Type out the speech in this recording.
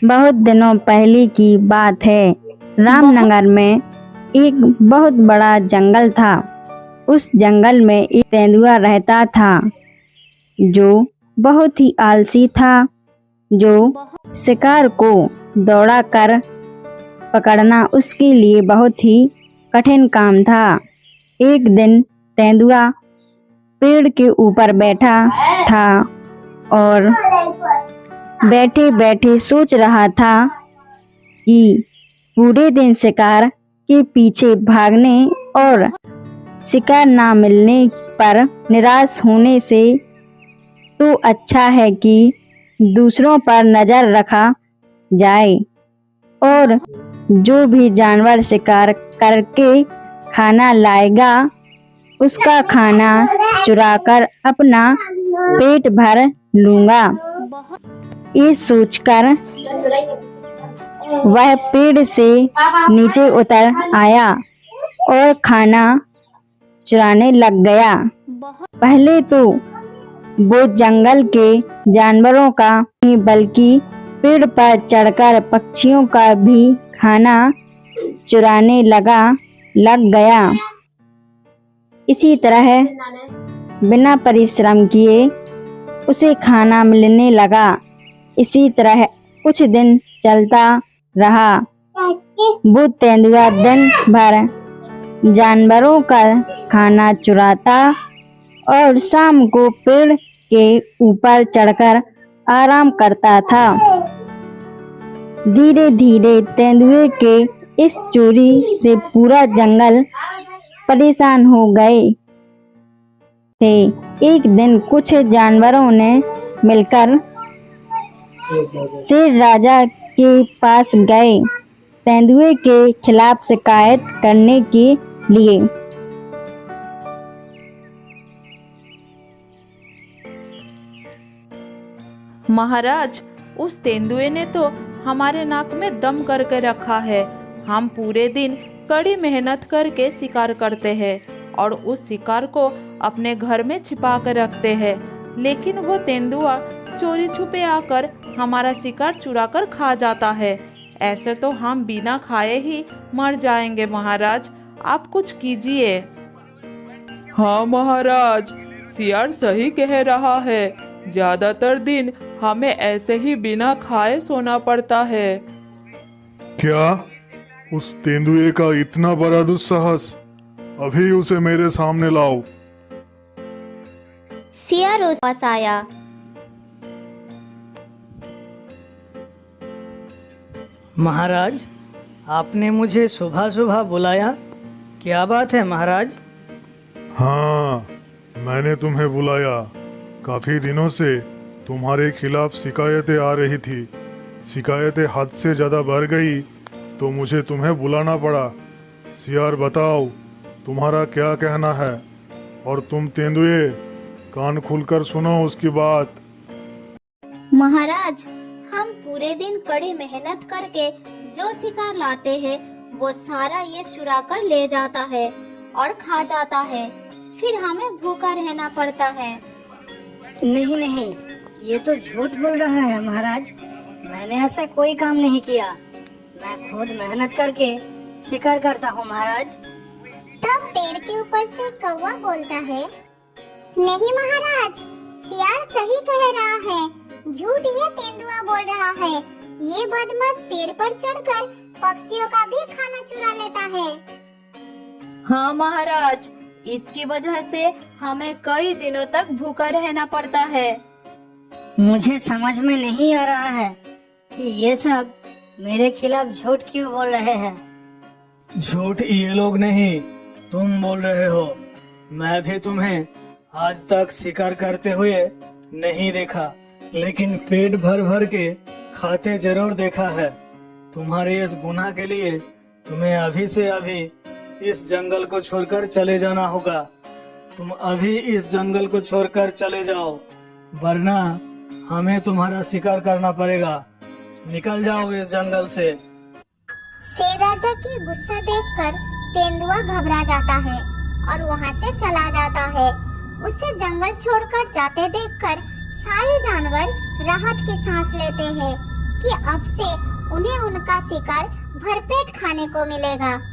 बहुत दिनों पहले की बात है। रामनगर में एक बहुत बड़ा जंगल था। उस जंगल में एक तेंदुआ रहता था जो बहुत ही आलसी था, जो शिकार को दौड़ा कर पकड़ना उसके लिए बहुत ही कठिन काम था। एक दिन तेंदुआ पेड़ के ऊपर बैठा था और बैठे बैठे सोच रहा था कि पूरे दिन शिकार के पीछे भागने और शिकार ना मिलने पर निराश होने से तो अच्छा है कि दूसरों पर नज़र रखा जाए और जो भी जानवर शिकार करके खाना लाएगा उसका खाना चुराकर अपना पेट भर लूँगा। ये सोचकर वह पेड़ से नीचे उतर आया और खाना चुराने लग गया। पहले तो वो जंगल के जानवरों का नहीं बल्कि पेड़ पर चढ़कर पक्षियों का भी खाना चुराने लग गया। इसी तरह बिना परिश्रम किए उसे खाना मिलने लगा। इसी तरह कुछ दिन चलता रहा। वो तेंदुआ दिन भर जानवरों का खाना चुराता और शाम को पेड़ के ऊपर चढ़कर आराम करता था। धीरे धीरे तेंदुए के इस चोरी से पूरा जंगल परेशान हो गए थे। एक दिन कुछ जानवरों ने मिलकर शेर राजा के पास गए तेंदुए के खिलाफ शिकायत करने के लिए। महाराज, उस तेंदुए ने तो हमारे नाक में दम करके रखा है। हम पूरे दिन कड़ी मेहनत करके शिकार करते हैं और उस शिकार को अपने घर में छिपा कर रखते हैं, लेकिन वो तेंदुआ चोरी छुपे आकर हमारा शिकार चुरा कर खा जाता है। ऐसे तो हम बिना खाए ही मर जाएंगे। महाराज, आप कुछ कीजिए। हाँ महाराज, सियार सही कह रहा है। ज्यादातर दिन हमें ऐसे ही बिना खाए सोना पड़ता है। क्या उस तेंदुए का इतना बड़ा दुस्साहस? अभी उसे मेरे सामने लाओ। सियार उस पास आया। महाराज, आपने मुझे सुबह सुबह बुलाया, क्या बात है महाराज? हाँ, मैंने तुम्हें बुलाया। काफी दिनों से तुम्हारे खिलाफ शिकायतें आ रही थी। शिकायतें हद से ज़्यादा बढ़ गई तो मुझे तुम्हें बुलाना पड़ा। सियार, बताओ तुम्हारा क्या कहना है। और तुम तेंदुए, कान खुलकर सुनो उसकी बात। महाराज, हम पूरे दिन कड़ी मेहनत करके जो शिकार लाते हैं वो सारा ये चुरा कर ले जाता है और खा जाता है। फिर हमें भूखा रहना पड़ता है। नहीं नहीं, ये तो झूठ बोल रहा है महाराज। मैंने ऐसा कोई काम नहीं किया। मैं खुद मेहनत करके शिकार करता हूँ महाराज। तब पेड़ के ऊपर से कौवा बोलता है, नहीं महाराज, सियार सही कह रहा है। झूठ ये तेंदुआ बोल रहा है। ये बदमाश पेड़ पर चढ़कर पक्षियों का भी खाना चुरा लेता है। हाँ महाराज, इसकी वजह से हमें कई दिनों तक भूखा रहना पड़ता है। मुझे समझ में नहीं आ रहा है कि ये सब मेरे खिलाफ झूठ क्यों बोल रहे हैं। झूठ ये लोग नहीं, तुम बोल रहे हो। मैं भी तुम्हें आज तक शिकार करते हुए नहीं देखा, लेकिन पेट भर भर के खाते जरूर देखा है। तुम्हारे इस गुनाह के लिए तुम्हें अभी से अभी इस जंगल को छोड़कर चले जाना होगा। तुम अभी इस जंगल को छोड़कर चले जाओ, वरना हमें तुम्हारा शिकार करना पड़ेगा। निकल जाओ इस जंगल से। शेर राजा की गुस्सा देखकर तेंदुआ घबरा जाता है और वहाँ से चला जाता है। उसे जंगल छोड़कर जाते देखकर सारे जानवर राहत की सांस लेते हैं, कि अब से उन्हें उनका शिकार भरपेट खाने को मिलेगा।